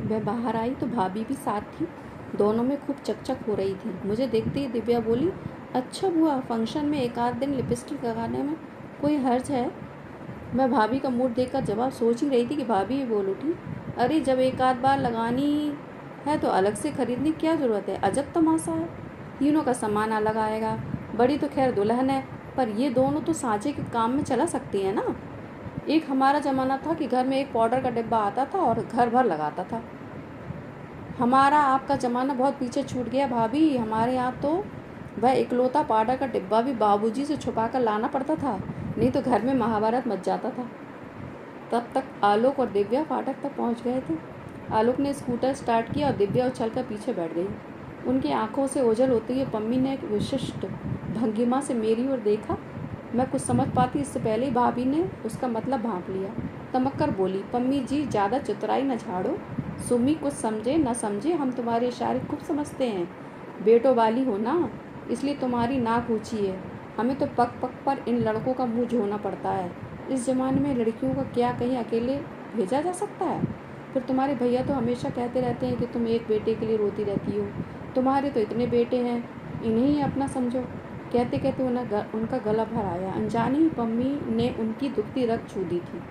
वह बाहर आई तो भाभी भी साथ थी। दोनों में खूब चकचक हो रही थी। मुझे देखते ही दिव्या बोली, अच्छा बुआ, फंक्शन में एक आध दिन लिपस्टिक लगाने में कोई हर्ज है? मैं भाभी का मूड देखकर जवाब सोच ही रही थी कि भाभी भी बोल उठी, अरे जब एक आध बार लगानी है तो अलग से खरीदने की क्या ज़रूरत है? अजब तमाशा है, तीनों का सामान अलग आएगा। बड़ी तो खैर दुल्हन है, पर ये दोनों तो साझे के काम में चला सकती है ना। एक हमारा ज़माना था कि घर में एक पाउडर का डिब्बा आता था और घर भर लगाता था। हमारा आपका ज़माना बहुत पीछे छूट गया भाभी। हमारे यहाँ तो वह इकलौता पाउडर का डिब्बा भी बाबूजी से छुपा कर लाना पड़ता था, नहीं तो घर में महाभारत मच जाता था। तब तक आलोक और दिव्या फाटक तक पहुँच गए थे। आलोक ने स्कूटर स्टार्ट किया और दिव्या उछलकर पीछे बैठ गई। उनकी आंखों से ओझल होते हुए पम्मी ने एक विशिष्ट भंगिमा से मेरी ओर देखा। मैं कुछ समझ पाती इससे पहले ही भाभी ने उसका मतलब भांप लिया। तमक्कर बोली, पम्मी जी ज़्यादा चतुराई न झाड़ो। सुमी कुछ समझे न समझे, हम तुम्हारे इशारे खूब समझते हैं। बेटो वाली हो ना, इसलिए तुम्हारी नाक ऊँची है। हमें तो पग पग पर इन लड़कों का मुँह धोना पड़ता है। इस ज़माने में लड़कियों को क्या कहीं अकेले भेजा जा सकता है? फिर तुम्हारे भैया तो हमेशा कहते रहते हैं कि तुम एक बेटे के लिए रोती रहती हो। तुम्हारे तो इतने बेटे हैं, इन्हें ही अपना समझो। कहते कहते उनका गला भर आया। अनजानी ही पम्मी ने उनकी दुखती रग छू दी थी।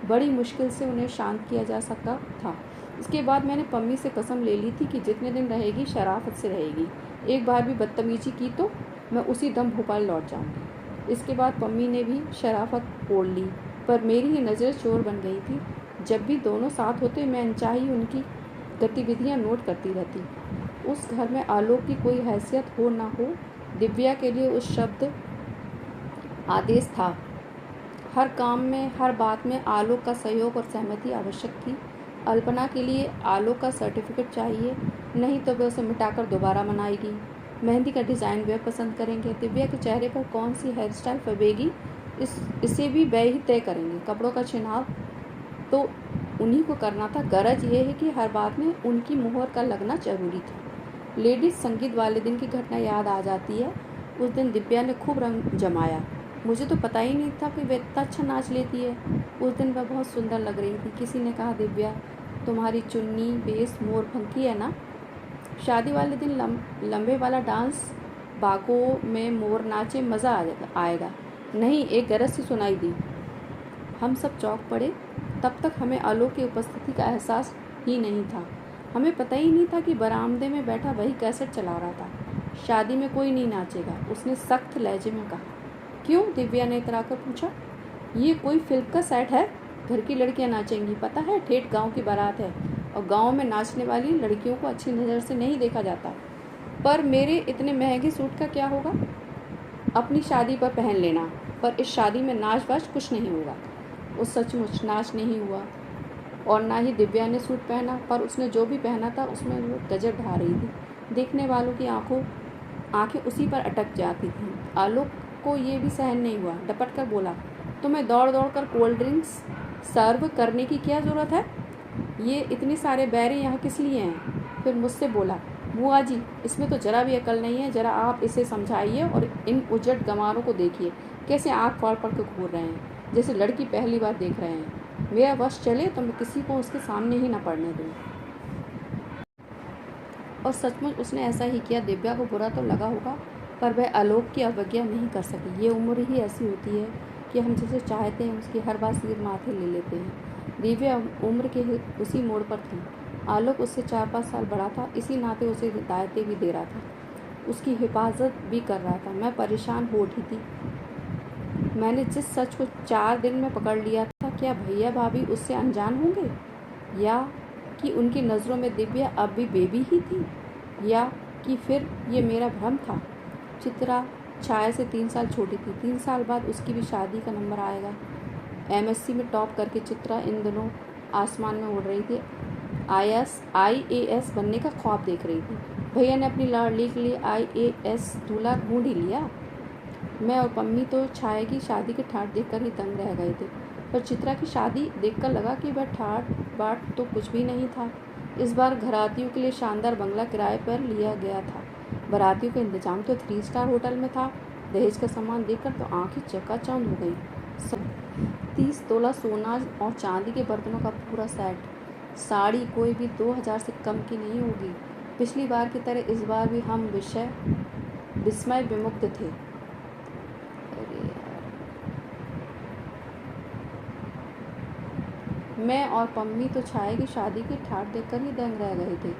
बड़ी मुश्किल से उन्हें शांत किया जा सका था। इसके बाद मैंने पम्मी से कसम ले ली थी कि जितने दिन रहेगी शराफत से रहेगी। एक बार भी बदतमीजी की तो मैं उसी दम भोपाल लौट जाऊंगी। इसके बाद पम्मी ने भी शराफत ओढ़ ली, पर मेरी ही नज़र चोर बन गई थी। जब भी दोनों साथ होते मैं अनचाही उनकी गतिविधियां नोट करती रहती। उस घर में आलोक की कोई हैसियत हो ना हो, दिव्या के लिए उस शब्द आदेश था। हर काम में, हर बात में आलोक का सहयोग और सहमति आवश्यक थी। अल्पना के लिए आलोक का सर्टिफिकेट चाहिए, नहीं तो वे उसे मिटाकर दोबारा मनाएगी। मेहंदी का डिज़ाइन वे पसंद करेंगे। दिव्या के चेहरे पर कौन सी हेयर स्टाइल फबेगी, इसे भी वे ही तय करेंगे। कपड़ों का चुनाव तो उन्हीं को करना था। गरज ये है कि हर बात में उनकी मुहर का लगना जरूरी था। लेडीज संगीत वाले दिन की घटना याद आ जाती है। उस दिन दिव्या ने खूब रंग जमाया। मुझे तो पता ही नहीं था कि वे इतना अच्छा नाच लेती है। उस दिन वह बहुत सुंदर लग रही थी। किसी ने कहा, दिव्या तुम्हारी चुन्नी बेस मोर पंखी है ना। शादी वाले दिन लंबे वाला डांस बागों में मोर नाचे, मज़ा आएगा। नहीं, एक गरज सी सुनाई दी। हम सब चौंक पड़े। तब तक हमें आलोक की उपस्थिति का एहसास ही नहीं था। हमें पता ही नहीं था कि बरामदे में बैठा वही कैसेट चला रहा था। शादी में कोई नहीं नाचेगा, उसने सख्त लहजे में कहा। क्यों? दिव्या ने इतरा कर पूछा। ये कोई फिल्म का सेट है? घर की लड़कियां नाचेंगी, पता है? ठेठ गांव की बारात है और गांव में नाचने वाली लड़कियों को अच्छी नज़र से नहीं देखा जाता। पर मेरे इतने महंगे सूट का क्या होगा? अपनी शादी पर पहन लेना, पर इस शादी में नाच वाच कुछ नहीं होगा। वो सचमुच नाच नहीं हुआ और ना ही दिव्या ने सूट पहना, पर उसने जो भी पहना था उसमें वो गजब ढा रही थी। देखने वालों की आंखें उसी पर अटक जाती थीं। आलोक को ये भी सहन नहीं हुआ। डपट कर बोला, तुम्हें दौड़ दौड़ कर कोल्ड ड्रिंक्स सर्व करने की क्या ज़रूरत है? ये इतने सारे बैरे यहाँ किस लिए हैं? फिर मुझसे बोला, बुआ जी इसमें तो ज़रा भी अकल नहीं है। ज़रा आप इसे समझाइए और इन उजट गंवारों को देखिए कैसे आँख फाड़ फाड़ के घूर रहे हैं, जैसे लड़की पहली बार देख रहे हैं। मेरा वश चले तो मैं किसी को उसके सामने ही न पड़ने दूँ। और सचमुच उसने ऐसा ही किया। दिव्या को बुरा तो लगा होगा, पर वह आलोक की अवज्ञा नहीं कर सकी। ये उम्र ही ऐसी होती है कि हम जिसे चाहते हैं उसकी हर बात सिर माथे ले लेते हैं। दिव्या उम्र के उसी मोड़ पर थी। आलोक उससे 4-5 साल बड़ा था, इसी नाते उसे हिदायतें भी दे रहा था, उसकी हिफाजत भी कर रहा था। मैं परेशान हो उठी थी। मैंने जिस सच को 4 दिन में पकड़ लिया था, क्या भैया भाभी उससे अनजान होंगे, या कि उनकी नज़रों में दिव्या अब भी बेबी ही थी, या कि फिर ये मेरा भ्रम था। चित्रा छाया से 3 साल छोटी थी। 3 साल बाद उसकी भी शादी का नंबर आएगा। एमएससी में टॉप करके चित्रा इन दिनों आसमान में उड़ रही थी। IAS बनने का ख्वाब देख रही थी। भैया ने अपनी लाडली के लिए IAS दूल्हा ढूंढ ही लिया। मैं और पम्मी तो छाया की शादी के ठाट देखकर ही दंग रह गए थे, पर चित्रा की शादी देखकर लगा कि वह ठाट बाट तो कुछ भी नहीं था। इस बार घरातियों के लिए शानदार बंगला किराए पर लिया गया था। बारातियों का इंतजाम तो 3 स्टार होटल में था। दहेज का सामान देखकर तो आंखें चकाचौंध हो गई। 30 तोला सोना और चांदी के बर्तनों का पूरा सेट। साड़ी कोई भी 2000 से कम की नहीं होगी। पिछली बार की तरह इस बार भी हम विस्मय विमुग्ध थे। अरे यार, मैं और पम्मी तो छाया की शादी की ठाट देखकर ही दंग रह गए थे,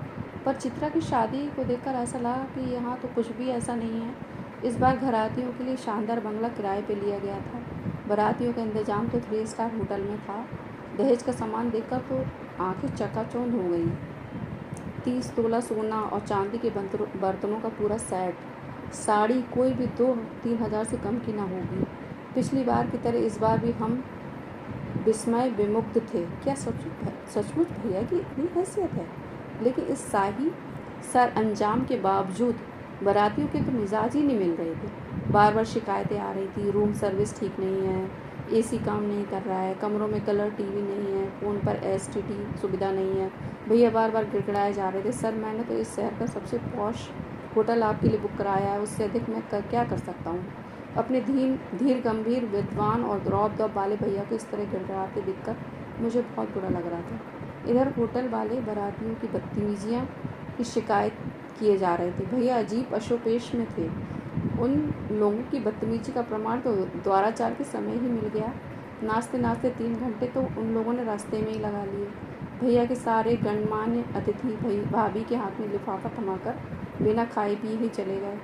पर चित्रा की शादी को देखकर ऐसा लगा कि यहाँ तो कुछ भी ऐसा नहीं है। इस बार घरातियों के लिए शानदार बंगला किराए पे लिया गया था। बारातियों का इंतजाम तो 3 स्टार होटल में था। दहेज का सामान देखकर तो आंखें चकाचौंध हो गई। 30 तोला सोना और चांदी के बर्तनों का पूरा सेट। साड़ी कोई भी 2-3 हज़ार से कम की ना होगी। पिछली बार की तरह इस बार भी हम विस्मय विमुग्ध थे। क्या सचमुच भैया की इतनी हैसियत है? लेकिन इस शाही सर अंजाम के बावजूद बारातियों के तो मिजाज ही नहीं मिल रहे थे। बार बार शिकायतें आ रही थी। रूम सर्विस ठीक नहीं है, एसी काम नहीं कर रहा है, कमरों में कलर टीवी नहीं है, फ़ोन पर एसटीडी सुविधा नहीं है। भैया बार बार गिड़गिड़ाए जा रहे थे, सर मैंने तो इस शहर का सबसे पॉश होटल आपके लिए बुक कराया है, उससे अधिक मैं क्या कर सकता हूँ। अपने धीर गंभीर विद्वान और रौब-दौब वाले भैया को इस तरह गिड़गिड़ाते देखकर मुझे बहुत बुरा लग रहा था। इधर होटल वाले बारातियों की बदतमीजियाँ की शिकायत किए जा रहे थे। भैया अजीब अशोपेश में थे। उन लोगों की बदतमीजी का प्रमाण तो द्वाराचार के समय ही मिल गया। नाचते नाचते 3 घंटे तो उन लोगों ने रास्ते में ही लगा लिए। भैया के सारे गणमान्य अतिथि भाभी के हाथ में लिफाफा थमाकर बिना खाए पिए ही चले गए।